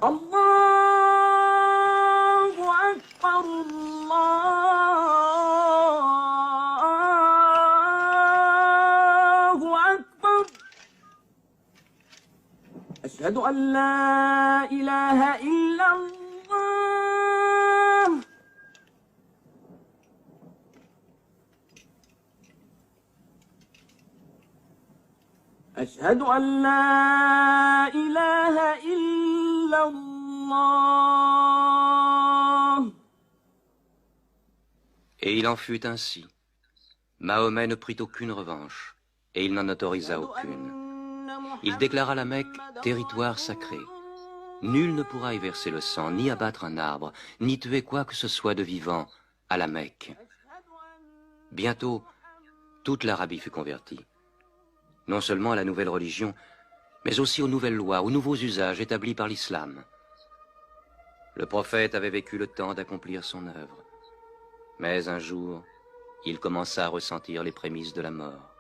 الله أكبر الله أكبر أشهد أن لا إله إلا الله أشهد أن لا إله إلا الله. Et il en fut ainsi. Mahomet ne prit aucune revanche, et il n'en autorisa aucune. Il déclara la Mecque territoire sacré. Nul ne pourra y verser le sang, ni abattre un arbre, ni tuer quoi que ce soit de vivant à la Mecque. Bientôt, toute l'Arabie fut convertie. Non seulement à la nouvelle religion, mais aussi aux nouvelles lois, aux nouveaux usages établis par l'islam. Le prophète avait vécu le temps d'accomplir son œuvre. Mais un jour, il commença à ressentir les prémices de la mort.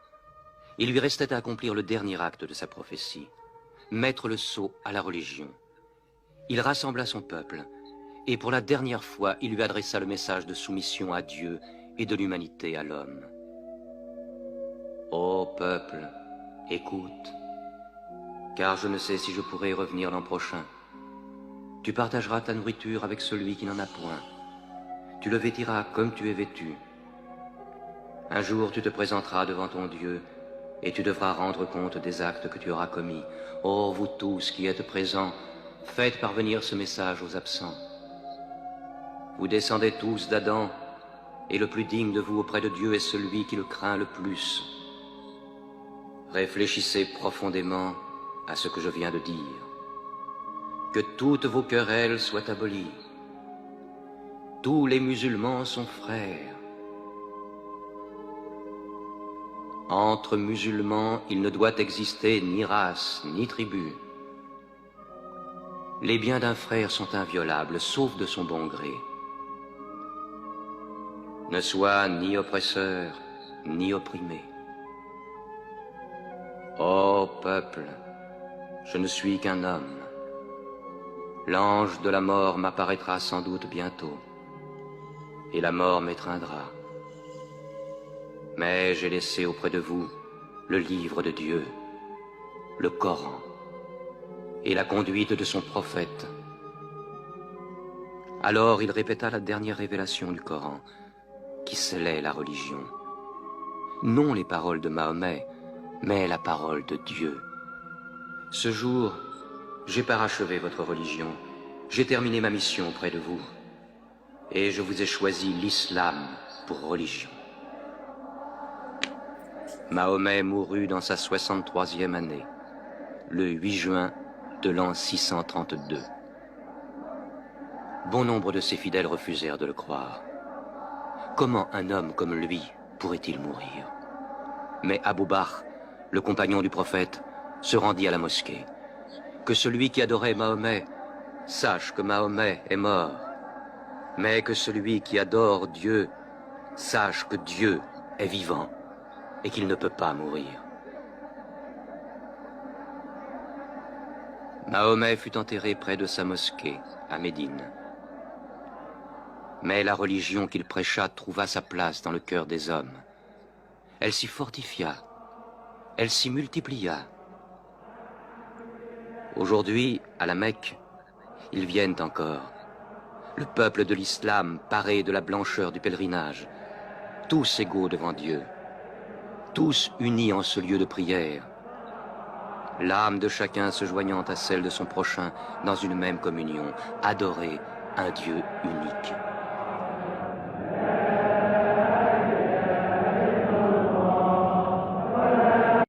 Il lui restait à accomplir le dernier acte de sa prophétie, mettre le sceau à la religion. Il rassembla son peuple, et pour la dernière fois, il lui adressa le message de soumission à Dieu et de l'humanité à l'homme. Ô peuple, écoute, car je ne sais si je pourrai revenir l'an prochain. Tu partageras ta nourriture avec celui qui n'en a point. Tu le vêtiras comme tu es vêtu. Un jour tu te présenteras devant ton Dieu et tu devras rendre compte des actes que tu auras commis. Ô vous tous qui êtes présents, faites parvenir ce message aux absents. Vous descendez tous d'Adam, et le plus digne de vous auprès de Dieu est celui qui le craint le plus. Réfléchissez profondément à ce que je viens de dire. Que toutes vos querelles soient abolies. Tous les musulmans sont frères. Entre musulmans, il ne doit exister ni race, ni tribu. Les biens d'un frère sont inviolables, sauf de son bon gré. Ne sois ni oppresseur, ni opprimé. Ô peuple, je ne suis qu'un homme. L'ange de la mort m'apparaîtra sans doute bientôt, et la mort m'étreindra. Mais j'ai laissé auprès de vous le livre de Dieu, le Coran, et la conduite de son prophète. Alors il répéta la dernière révélation du Coran, qui scellait la religion. Non les paroles de Mahomet, mais la parole de Dieu. Ce jour, j'ai parachevé votre religion, j'ai terminé ma mission auprès de vous, et je vous ai choisi l'islam pour religion. Mahomet mourut dans sa 63e année, le 8 juin de l'an 632. Bon nombre de ses fidèles refusèrent de le croire. Comment un homme comme lui pourrait-il mourir? Mais Abou Bakr, le compagnon du prophète, se rendit à la mosquée. Que celui qui adorait Mahomet sache que Mahomet est mort, mais que celui qui adore Dieu sache que Dieu est vivant et qu'il ne peut pas mourir. Mahomet fut enterré près de sa mosquée, à Médine. Mais la religion qu'il prêcha trouva sa place dans le cœur des hommes. Elle s'y fortifia, elle s'y multiplia. Aujourd'hui, à la Mecque, ils viennent encore. Le peuple de l'islam paré de la blancheur du pèlerinage, tous égaux devant Dieu, tous unis en ce lieu de prière, l'âme de chacun se joignant à celle de son prochain dans une même communion, adorer un Dieu unique.